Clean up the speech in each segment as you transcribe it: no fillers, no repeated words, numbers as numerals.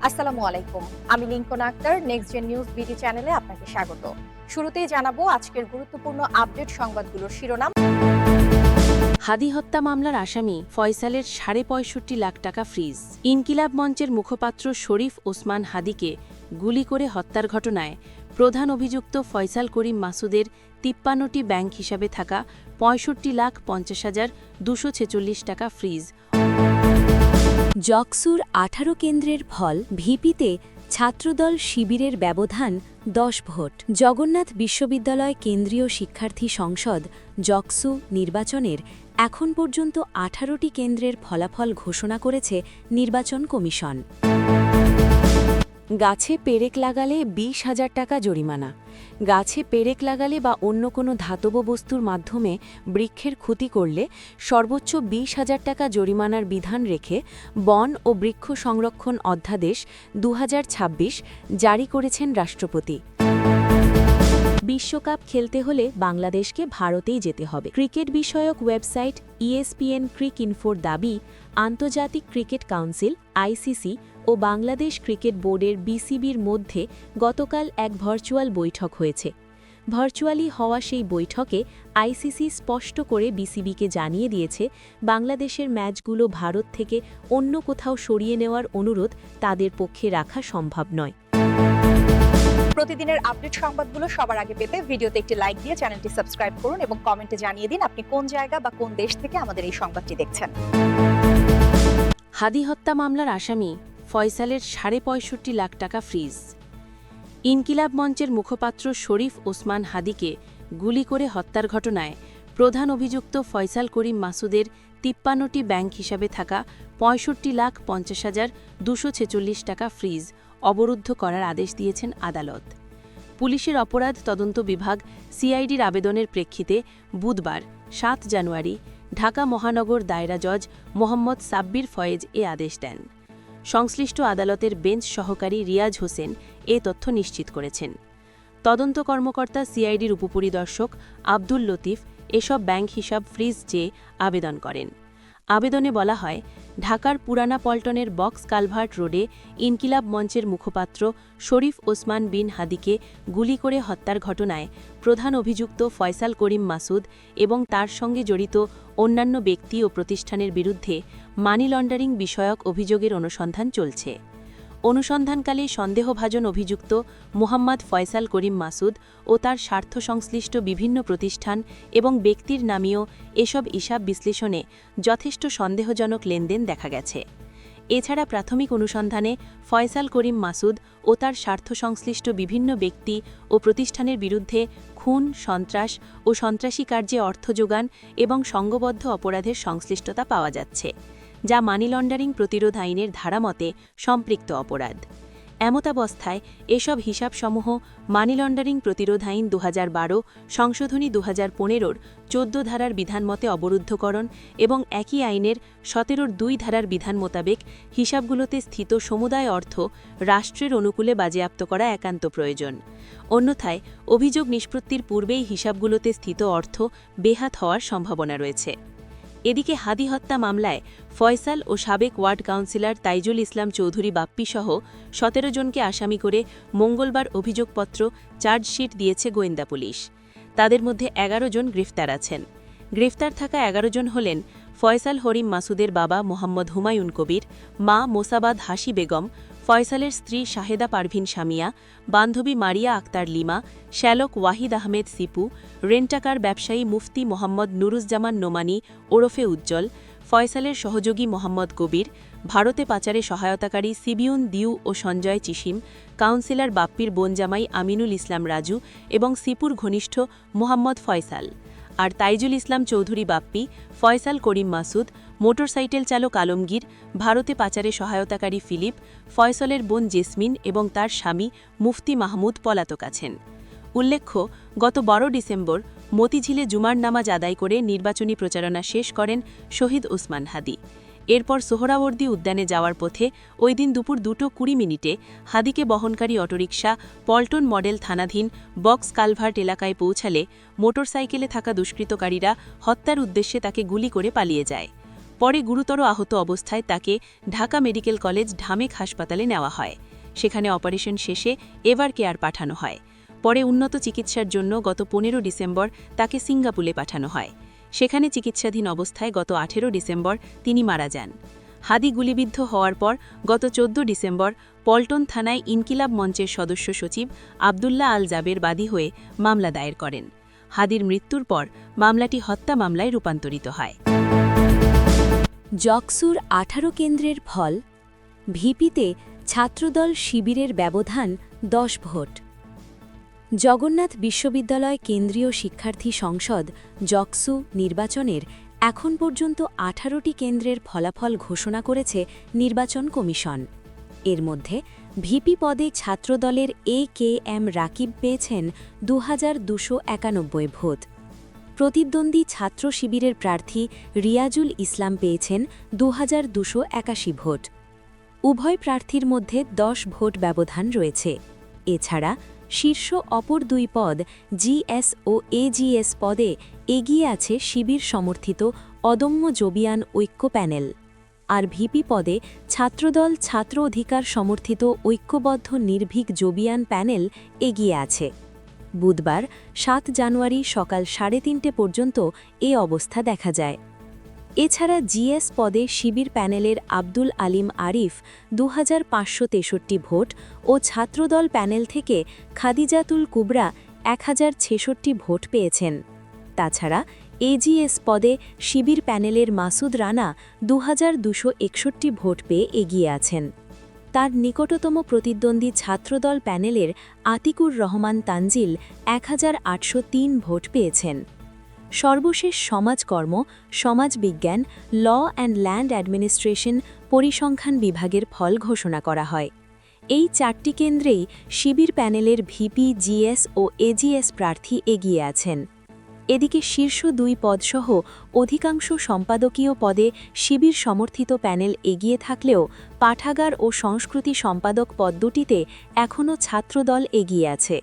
আসসালামু আলাইকুম। আমি Linkon Akhtar, next gen news BD চ্যানেলে আপনাকে স্বাগত। শুরুতেই জানাবো আজকের গুরুত্বপূর্ণ আপডেট সংবাদগুলোর শিরোনাম। হাদি হত্যা মামলার আসামি ফয়সালের ৬৫ লাখ টাকা ফ্রিজ। ইনকিলাব মঞ্চের মুখপাত্র শরীফ ওসমান হাদিকে গুলি করে হত্যার ঘটনায় প্রধান অভিযুক্ত ফয়সাল করিম মাসুদের ৫৩টি ব্যাংক হিসাবে থাকা ৬৫,৫০,২৪৬ টাকা ফ্রিজ। জকসুর ১৮ কেন্দ্রের ফল ভিপিতে ছাত্রদল শিবিরের ব্যবধান ১০ ভোট। জগন্নাথ বিশ্ববিদ্যালয় কেন্দ্রীয় শিক্ষার্থী সংসদ জকসু নির্বাচনের এখন পর্যন্ত ১৮টি কেন্দ্রের ফলাফল ঘোষণা করেছে নির্বাচন কমিশন। গাছে পেরেক লাগালে ২০,০০০ টাকা জরিমানা। গাছে পেরেক লাগালে বা অন্য কোনো ধাতব বস্তুর মাধ্যমে বৃক্ষের ক্ষতি করলে সর্বোচ্চ ২০,০০০ টাকা জরিমানার বিধান রেখে বন ও বৃক্ষ সংরক্ষণ অধ্যাদেশ ২০২৬ জারি করেছেন রাষ্ট্রপতি। বিশ্বকাপ খেলতে হলে বাংলাদেশকে ভারতেই যেতে হবে। ক্রিকেট বিষয়ক ওয়েবসাইট ESPN ক্রিকইনফোর দাবি, আন্তর্জাতিক ক্রিকেট কাউন্সিল ICC ও বাংলাদেশ ক্রিকেট বোর্ডের BCBর মধ্যে গতকাল এক ভার্চুয়াল বৈঠক হয়েছে। ভার্চুয়ালি হওয়া সেই বৈঠকে ICC স্পষ্ট করে BCBকে জানিয়ে দিয়েছে, বাংলাদেশের ম্যাচগুলো ভারত থেকে অন্য কোথাও সরিয়ে নেওয়ার অনুরোধ তাদের পক্ষে রাখা সম্ভব নয়। প্রতিদিনের আপডেট সংবাদগুলো সবার আগে পেতে ভিডিওতে একটি লাইক দিয়ে চ্যানেলটি সাবস্ক্রাইব করুন এবং কমেন্টে জানিয়ে দিন আপনি কোন জায়গা বা কোন দেশ থেকে আমাদের এই সংবাদটি দেখছেন। হাদি হত্যা মামলার আসামি ফয়সালের ৬৫ লাখ টাকা ফ্রিজ। ইনকিলাব মঞ্চের মুখপাত্র শরীফ ওসমান হাদিকে গুলি করে হত্যার ঘটনায় প্রধান অভিযুক্ত ফয়সাল করিম মাসুদের ৫৩টি ব্যাংক হিসাবে থাকা ৬৫,৫০,২৪৬ টাকা ফ্রিজ অবরুদ্ধ করার আদেশ দিয়েছেন আদালত। পুলিশের অপরাধ তদন্ত বিভাগ CIDর আবেদনের প্রেক্ষিতে বুধবার ৭ জানুয়ারি ঢাকা মহানগর দায়রা জজ মোহাম্মদ সাব্বির ফয়েজ এ আদেশ দেন। সংশ্লিষ্ট আদালতের বেঞ্চ সহকারী রিয়াজ হোসেন এ তথ্য নিশ্চিত করেছেন। তদন্ত কর্মকর্তা CIDর উপপরিদর্শক আব্দুল লতিফ এসব ব্যাংক হিসাব ফ্রিজ চেয়ে আবেদন করেন। আবেদনে বলা হয়, ঢাকার পুরানা পল্টনের বক্স কালভার্ট রোডে ইনকিলাব মঞ্চের মুখপাত্র শরীফ ওসমান বিন হাদিকে গুলি করে হত্যার ঘটনায় প্রধান অভিযুক্ত ফয়সাল করিম মাসুদ এবং তার সঙ্গে জড়িত অন্যান্য ব্যক্তি ও প্রতিষ্ঠানের বিরুদ্ধে মানি লন্ডারিং বিষয়ক অভিযোগের অনুসন্ধান চলছে। অনুসন্ধানকালে সন্দেহভাজন অভিযুক্ত মোহাম্মদ ফয়সাল করিম মাসুদ ও তার স্বার্থ সংশ্লিষ্ট বিভিন্ন প্রতিষ্ঠান এবং ব্যক্তির নামীয় এসব হিসাব বিশ্লেষণে যথেষ্ট সন্দেহজনক লেনদেন দেখা গেছে। এছাড়া প্রাথমিক অনুসন্ধানে ফয়সাল করিম মাসুদ ও তার স্বার্থ সংশ্লিষ্ট বিভিন্ন ব্যক্তি ও প্রতিষ্ঠানের বিরুদ্ধে খুন, সন্ত্রাস ও সন্ত্রাসী কার্যে অর্থ যোগান এবং সংঘবদ্ধ অপরাধের সংশ্লিষ্টতা পাওয়া যাচ্ছে, যা মানি লন্ডারিং প্রতিরোধ আইনের ধারামতে সম্পৃক্ত অপরাধ। এমতাবস্থায় এসব হিসাবসমূহ মানি লন্ডারিং প্রতিরোধ আইন ২০১২ সংশোধনী ২০১৫-র ১৪ ধারার বিধানমতে অবরুদ্ধকরণ এবং একই আইনের ১৭-২ ধারার বিধান মোতাবেক হিসাবগুলোতে স্থিত সমুদায় অর্থ রাষ্ট্রের অনুকূলে বাজেয়াপ্ত করা একান্ত প্রয়োজন। অন্যথায় অভিযোগ নিষ্পত্তির পূর্বেই হিসাবগুলোতে স্থিত অর্থ বেহাত হওয়ার সম্ভাবনা রয়েছে। এদিকে হাদি হত্যা মামলায় ফয়সাল ও সাবেক ওয়ার্ড কাউন্সিলর তাইজুল ইসলাম চৌধুরী বাপ্পিসহ ১৭ জনকে আসামি করে মঙ্গলবার অভিযোগপত্র চার্জশিট দিয়েছে গোয়েন্দা পুলিশ। তাদের মধ্যে ১১ জন গ্রেফতার আছেন। গ্রেফতার থাকা ১১ জন হলেন ফয়সাল হরিম মাসুদের বাবা মোহাম্মদ হুমায়ুন কবির, মা মোসাবাদ হাসি বেগম, ফয়সালের স্ত্রী শাহেদা পারভিন শামিয়া, বান্ধবী মারিয়া আক্তার লিমা, শ্যালক ওয়াহিদ আহমেদ সিপু, রেন্টাকার ব্যবসায়ী মুফতি মোহাম্মদ নুরুজ্জামান নোমানি ওরফে উজ্জ্বল, ফয়সালের সহযোগী মোহাম্মদ কবির, ভারতে পাচারে সহায়তাকারী সিবিউন দিউ ও সঞ্জয় চিসিম, কাউন্সিলর বাপ্পির বোনজামাই আমিনুল ইসলাম রাজু এবং সিপুর ঘনিষ্ঠ মোহাম্মদ ফয়সাল। আর তাইজুল ইসলাম চৌধুরী বাপ্পি, ফয়সাল করিম মাসুদ, মোটরসাইকেল চালক আলমগীর, ভারতে পাচারে সহায়তাকারী ফিলিপ, ফয়সলের বোন জেসমিন এবং তার স্বামী মুফতি মাহমুদ পলাতক আছেন। উল্লেখ্য, গত ১২ ডিসেম্বর মতিঝিলে জুমার নামাজ আদায় করে নির্বাচনী প্রচারণা শেষ করেন শহীদ ওসমান হাদি। এরপর সোহরাওয়ার্দী উদ্যানে যাওয়ার পথে ওই দিন দুপুর ২:২০ হাদিকে বহনকারী অটোরিকশা পল্টন মডেল থানাধীন বক্স কালভার্ট এলাকায় পৌঁছালে মোটরসাইকেলে থাকা দুষ্কৃতকারীরা হত্যার উদ্দেশ্যে তাকে গুলি করে পালিয়ে যায়। পরে গুরুতর আহত অবস্থায় তাকে ঢাকা মেডিকেল কলেজ ঢামেক হাসপাতালে নেওয়া হয়। সেখানে অপারেশন শেষে এভার কেয়ার পাঠানো হয়। পরে উন্নত চিকিৎসার জন্য গত 15 ডিসেম্বর তাকে সিঙ্গাপুরে পাঠানো হয়। সেখানে চিকিৎসাধীন অবস্থায় গত 18 ডিসেম্বর তিনি মারা যান। হাদি গুলিবিদ্ধ হওয়ার পর গত 14 ডিসেম্বর পল্টন থানায় ইনকিলাব মঞ্চের সদস্য সচিব আবদুল্লাহ আল জাবের বাদী হয়ে মামলা দায়ের করেন। হাদির মৃত্যুর পর মামলাটি হত্যা মামলায় রূপান্তরিত হয়। জকসুর 18 কেন্দ্রের ফল, ভিপিতে ছাত্রদল শিবিরের ব্যবধান 10 ভোট। জগন্নাথ বিশ্ববিদ্যালয় কেন্দ্রীয় শিক্ষার্থী সংসদ জকসু নির্বাচনের এখন পর্যন্ত 18টি কেন্দ্রের ফলাফল ঘোষণা করেছে নির্বাচন কমিশন। এর মধ্যে ভিপি পদে ছাত্রদলের AKM রাকিব পেয়েছেন 2291 ভোট। প্রতিদ্বন্দ্বী ছাত্র শিবিরের প্রার্থী রিয়াজুল ইসলাম পেয়েছেন 2281 ভোট। উভয় প্রার্থীর মধ্যে 10 ভোট ব্যবধান রয়েছে। এছাড়া শীর্ষ অপর দুই পদ জিএস ও এজিএস পদে এগিয়ে আছে শিবির সমর্থিত অদম্য জবিয়ান ঐক্য প্যানেল। আর ভিপি পদে ছাত্রদল ছাত্র অধিকার সমর্থিত ঐক্যবদ্ধ নির্ভীক জবিয়ান প্যানেল এগিয়ে আছে। বুধবার 7 জানুয়ারি সকাল 3:30 পর্যন্ত এ অবস্থা দেখা যায়। এছাড়া জিএস পদে শিবির প্যানেলের আব্দুল আলিম আরিফ 2563 ভোট ও ছাত্রদল প্যানেল থেকে খাদিজাতুল কুবরা 1066 ভোট পেয়েছেন। তাছাড়া এজিএস পদে শিবির প্যানেলের মাসুদ রানা 2261 ভোট পেয়ে এগিয়ে আছেন। তার নিকটতম প্রতিদ্বন্দ্বী ছাত্রদল প্যানেলের আতিকুর রহমান তানজিল 1803 ভোট পেয়েছেন। সর্বশেষ সমাজকর্ম, সমাজবিজ্ঞান, ল অ্যান্ড ল্যান্ড অ্যাডমিনিস্ট্রেশন, পরিসংখ্যান বিভাগের ফল ঘোষণা করা হয়। এই 4টি কেন্দ্রেই শিবির প্যানেলের ভিপি, জিএস ও এজিএস প্রার্থী এগিয়ে আছেন। এদিকে শীর্ষ 2 পদসহ অধিকাংশ সম্পাদকীয় পদে শিবির সমর্থিত প্যানেল এগিয়ে থাকলেও পাঠাগার ও সংস্কৃতি সম্পাদক পদ দুটিতে এখনও ছাত্রদল এগিয়ে আছে।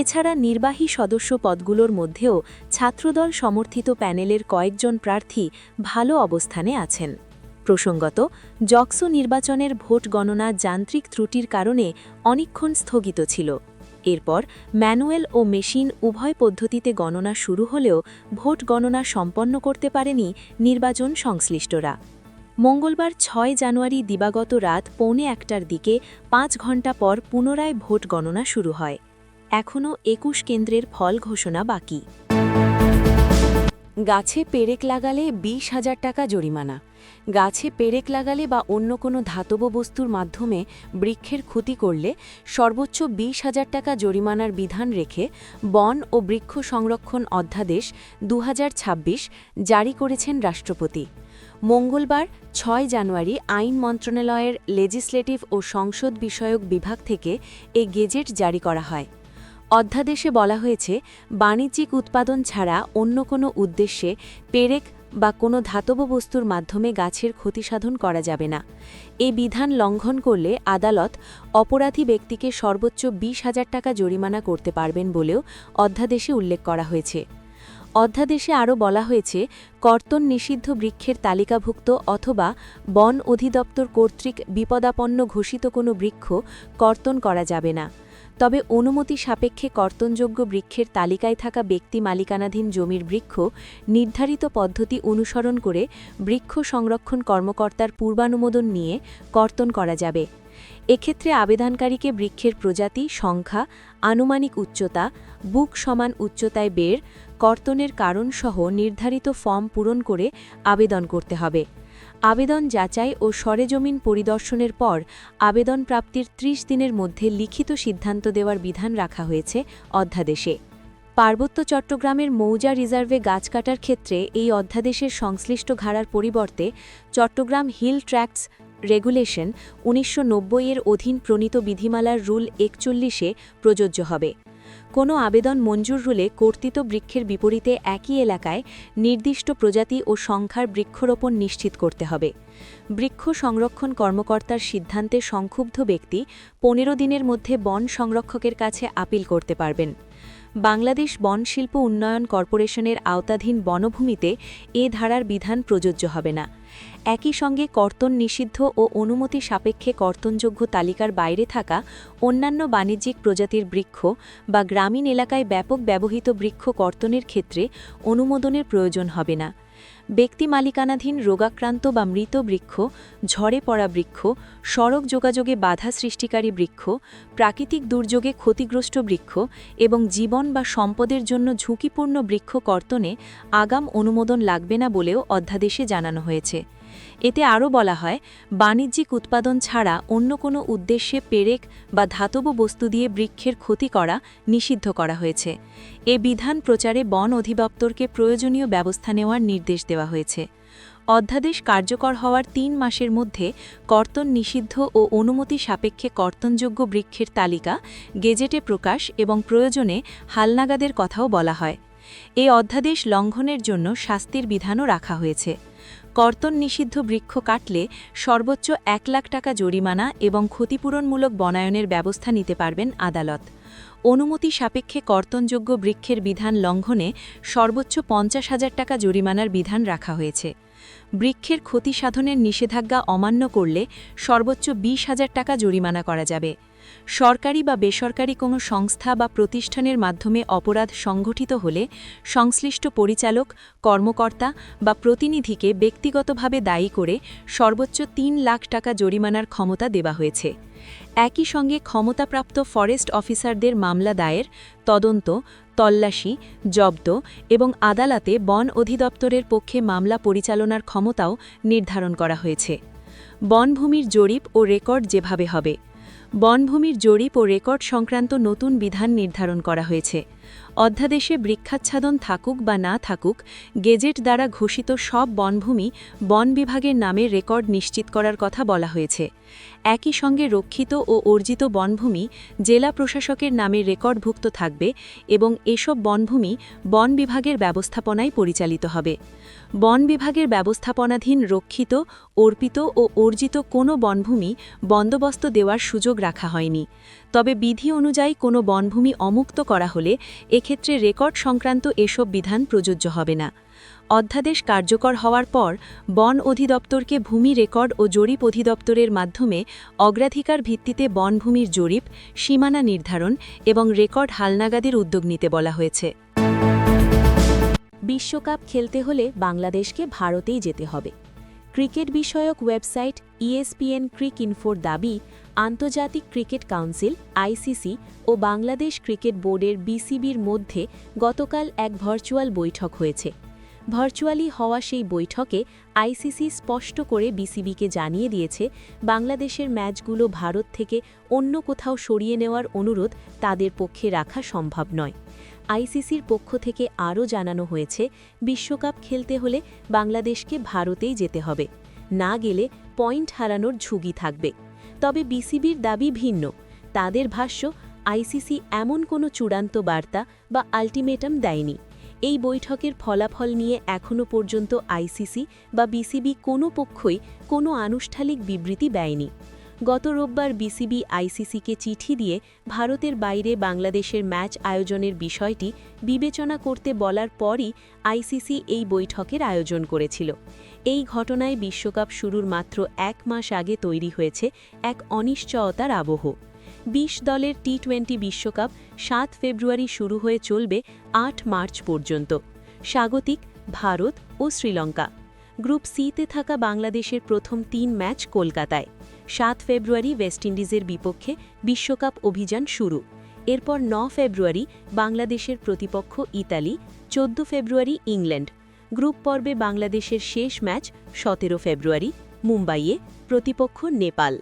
এছাড়া নির্বাহী সদস্য পদগুলোর মধ্যেও ছাত্রদল সমর্থিত প্যানেলের কয়েকজন প্রার্থী ভালো অবস্থানে আছেন। প্রসঙ্গত, জকসু নির্বাচনের ভোট গণনা যান্ত্রিক ত্রুটির কারণে অনেকক্ষণ স্থগিত ছিল। এরপর ম্যানুয়াল ও মেশিন উভয় পদ্ধতিতে গণনা শুরু হলেও ভোট গণনা সম্পন্ন করতে পারেনি নির্বাচন সংশ্লিষ্টরা। মঙ্গলবার 6 জানুয়ারি দিবাগত রাত 1:45টার দিকে 5 ঘণ্টা পর পুনরায় ভোট গণনা শুরু হয়। এখনও 21 কেন্দ্রের ফল ঘোষণা বাকি। গাছে পেরেক লাগালে 20,000 টাকা জরিমানা। গাছে পেরেক লাগালে বা অন্য কোনো ধাতব বস্তুর মাধ্যমে বৃক্ষের ক্ষতি করলে সর্বোচ্চ 20,000 টাকা জরিমানার বিধান রেখে বন ও বৃক্ষ সংরক্ষণ অধ্যাদেশ 2026 জারি করেছেন রাষ্ট্রপতি। মঙ্গলবার 6 জানুয়ারি আইন মন্ত্রণালয়ের লেজিসলেটিভ ও সংসদ বিষয়ক বিভাগ থেকে এ গেজেট জারি করা হয়। অধ্যাদেশে বলা হয়েছে, বাণিজ্যিক উৎপাদন ছাড়া অন্য কোনো উদ্দেশ্যে পেরেক বা কোনো ধাতব বস্তুর মাধ্যমে গাছের ক্ষতিসাধন করা যাবে না। এই বিধান লঙ্ঘন করলে আদালত অপরাধী ব্যক্তিকে সর্বোচ্চ 20,000 টাকা জরিমানা করতে পারবেন বলেও অধ্যাদেশে উল্লেখ করা হয়েছে। অধ্যাদেশে আরও বলা হয়েছে, কর্তন নিষিদ্ধ বৃক্ষের তালিকাভুক্ত অথবা বন অধিদপ্তর কর্তৃক বিপদাপন্ন ঘোষিত কোনো বৃক্ষ কর্তন করা যাবে না। তবে অনুমতি সাপেক্ষে কর্তনযোগ্য বৃক্ষের তালিকায় থাকা ব্যক্তি মালিকানাধীন জমির বৃক্ষ নির্ধারিত পদ্ধতি অনুসরণ করে বৃক্ষ সংরক্ষণ কর্মকর্তার পূর্বানুমোদন নিয়ে কর্তন করা যাবে। এক্ষেত্রে আবেদনকারীকে বৃক্ষের প্রজাতি, সংখ্যা, আনুমানিক উচ্চতা, বুক সমান উচ্চতায় বের, কর্তনের কারণসহ নির্ধারিত ফর্ম পূরণ করে আবেদন করতে হবে। আবেদন যাচাই ও সরেজমিন পরিদর্শনের পর আবেদন প্রাপ্তির 30 দিনের মধ্যে লিখিত সিদ্ধান্ত দেওয়ার বিধান রাখা হয়েছে অধ্যাদেশে। পার্বত্য চট্টগ্রামের মৌজা রিজার্ভে গাছ কাটার ক্ষেত্রে এই অধ্যাদেশের সংশ্লিষ্ট ধারার পরিবর্তে চট্টগ্রাম হিল ট্র্যাক্টস রেগুলেশন 1990 এর অধীন প্রণীত বিধিমালার রুল 41-এ প্রযোজ্য হবে। কোনো আবেদন মঞ্জুর হলে কর্তৃত বৃক্ষের বিপরীতে একই এলাকায় নির্দিষ্ট প্রজাতি ও সংখ্যার বৃক্ষরোপণ নিশ্চিত করতে হবে। বৃক্ষ সংরক্ষণ কর্মকর্তার সিদ্ধান্তে সংক্ষুব্ধ ব্যক্তি 15 দিনের মধ্যে বন সংরক্ষকের কাছে আপিল করতে পারবেন। বাংলাদেশ বন শিল্প উন্নয়ন কর্পোরেশনের আওতাধীন বনভূমিতে এ ধারার বিধান প্রযোজ্য হবে না। একই সঙ্গে কর্তন নিষিদ্ধ ও অনুমতি সাপেক্ষে কর্তনযোগ্য তালিকার বাইরে থাকা অন্যান্য বাণিজ্যিক প্রজাতির বৃক্ষ বা গ্রামীণ এলাকায় ব্যাপক ব্যবহৃত বৃক্ষ কর্তনের ক্ষেত্রে অনুমোদনের প্রয়োজন হবে না। ব্যক্তি মালিকানাধীন রোগাক্রান্ত বা মৃত বৃক্ষ, ঝড়ে পড়া বৃক্ষ, সড়ক যোগাযোগে বাধা সৃষ্টিকারী বৃক্ষ, প্রাকৃতিক দুর্যোগে ক্ষতিগ্রস্ত বৃক্ষ এবং জীবন বা সম্পদের জন্য ঝুঁকিপূর্ণ বৃক্ষ কর্তনে আগাম অনুমোদন লাগবে না বলেও অধ্যাদেশে জানানো হয়েছে। এতে আরও বলা হয়, বাণিজ্যিক উৎপাদন ছাড়া অন্য কোনো উদ্দেশ্যে পেরেক বা ধাতব বস্তু দিয়ে বৃক্ষের ক্ষতি করা নিষিদ্ধ করা হয়েছে। এ বিধান প্রচারে বন অধিদপ্তরকে প্রয়োজনীয় ব্যবস্থা নেওয়ার নির্দেশ দেওয়া হয়েছে। অধ্যাদেশ কার্যকর হওয়ার ৩ মাসের মধ্যে কর্তন নিষিদ্ধ ও অনুমতি সাপেক্ষে কর্তনযোগ্য বৃক্ষের তালিকা গেজেটে প্রকাশ এবং প্রয়োজনে হালনাগাদের কথাও বলা হয়। এই অধ্যাদেশ লঙ্ঘনের জন্য শাস্তির বিধানও রাখা হয়েছে। কর্তন নিষিদ্ধ বৃক্ষ কাটলে সর্বোচ্চ ১ লাখ টাকা জরিমানা এবং ক্ষতিপূরণমূলক বনায়নের ব্যবস্থা নিতে পারবেন আদালত। অনুমতি সাপেক্ষে কর্তনযোগ্য বৃক্ষের বিধান লঙ্ঘনে সর্বোচ্চ ৫০,০০০ টাকা জরিমানার বিধান রাখা হয়েছে। বৃক্ষের ক্ষতি সাধনের নিষেধাজ্ঞা অমান্য করলে সর্বোচ্চ ২০,০০০ টাকা জরিমানা করা যাবে। সরকারি বা বেসরকারি কোনো সংস্থা বা প্রতিষ্ঠানের মাধ্যমে অপরাধ সংঘটিত হলে সংশ্লিষ্ট পরিচালক, কর্মকর্তা বা প্রতিনিধিকে ব্যক্তিগতভাবে দায়ী করে সর্বোচ্চ ৩ লাখ টাকা জরিমানার ক্ষমতা দেওয়া হয়েছে। একই সঙ্গে ক্ষমতাপ্রাপ্ত ফরেস্ট অফিসারদের মামলা দায়ের, তদন্ত, তল্লাশি, জব্দ এবং আদালতে বন অধিদপ্তরের পক্ষে মামলা পরিচালনার ক্ষমতাও নির্ধারণ করা হয়েছে। বনভূমির জরিপ ও রেকর্ড যেভাবে হবে। বনভূমির জরিপ ও রেকর্ড সংক্রান্ত নতুন বিধান নির্ধারণ করা হয়েছে। অধ্যাদেশে বৃক্ষাচ্ছাদন থাকুক বা না থাকুক, গেজেট দ্বারা ঘোষিত সব বনভূমি বন বিভাগের নামে রেকর্ড নিশ্চিত করার কথা বলা হয়েছে। একই সঙ্গে রক্ষিত ও অর্জিত বনভূমি জেলা প্রশাসকের নামে রেকর্ডভুক্ত থাকবে এবং এসব বনভূমি বন বিভাগের ব্যবস্থাপনায় পরিচালিত হবে। বন বিভাগের ব্যবস্থাপনাধীন রক্ষিত, অর্পিত ও অর্জিত কোনো বনভূমি বন্দোবস্ত দেওয়ার সুযোগ রাখা হয়নি। তবে বিধি অনুযায়ী কোনো বনভূমি অমুক্ত করা হলে এক্ষেত্রে রেকর্ড সংক্রান্ত এসব বিধান প্রযোজ্য হবে না। অধ্যাদেশ কার্যকর হওয়ার পর বন অধিদপ্তরকে ভূমি রেকর্ড ও জরিপ অধিদপ্তরের মাধ্যমে অগ্রাধিকার ভিত্তিতে বনভূমির জরিপ, সীমানা নির্ধারণ এবং রেকর্ড হালনাগাদের উদ্যোগ নিতে বলা হয়েছে। বিশ্বকাপ খেলতে হলে বাংলাদেশকে ভারতেই যেতে হবে। ক্রিকেট বিষয়ক ওয়েবসাইট ESPN ক্রিক ইনফোর দাবি, আন্তর্জাতিক ক্রিকেট কাউন্সিল ICC ও বাংলাদেশ ক্রিকেট বোর্ডের BCBর মধ্যে গতকাল এক ভার্চুয়াল বৈঠক হয়েছে। ভার্চুয়ালি হওয়া সেই বৈঠকে ICC স্পষ্ট করে BCBকে জানিয়ে দিয়েছে, বাংলাদেশের ম্যাচগুলো ভারত থেকে অন্য কোথাও সরিয়ে নেওয়ার অনুরোধ তাদের পক্ষে রাখা সম্ভব নয়। ICCর পক্ষ থেকে আরও জানানো হয়েছে, বিশ্বকাপ খেলতে হলে বাংলাদেশকে ভারতেই যেতে হবে, না গেলে পয়েন্ট হারানোর ঝুঁকি থাকবে। তবে BCBর দাবি ভিন্ন। তাদের ভাষ্য, ICC এমন কোনো চূড়ান্ত বার্তা বা আল্টিমেটাম দেয়নি। এই বৈঠকের ফলাফল নিয়ে এখনও পর্যন্ত ICC বা BCB কোনো পক্ষই কোনো আনুষ্ঠানিক বিবৃতি দেয়নি। গত রোববার BCB ICCকে চিঠি দিয়ে ভারতের বাইরে বাংলাদেশের ম্যাচ আয়োজনের বিষয়টি বিবেচনা করতে বলার পরই ICC এই বৈঠকের আয়োজন করেছিল। এই ঘটনায় বিশ্বকাপ শুরুর মাত্র 1 মাস আগে তৈরি হয়েছে এক অনিশ্চয়তার আবহ। 20 দলের T20 বিশ্বকাপ 7 ফেব্রুয়ারি শুরু হয়ে চলবে 8 মার্চ পর্যন্ত। স্বাগতিক ভারত ও শ্রীলঙ্কা। গ্রুপ সিতে থাকা বাংলাদেশের প্রথম 3 ম্যাচ কলকাতায়। 7 ফেব্রুয়ারি ওয়েস্ট ইন্ডিজের বিপক্ষে বিশ্বকাপ অভিযান শুরু। এরপর 9 ফেব্রুয়ারি বাংলাদেশের প্রতিপক্ষ ইতালি, 14 ফেব্রুয়ারি ইংল্যান্ড। গ্রুপ পর্বে বাংলাদেশের শেষ ম্যাচ 17 ফেব্রুয়ারি মুম্বাইয়ে, প্রতিপক্ষ নেপাল।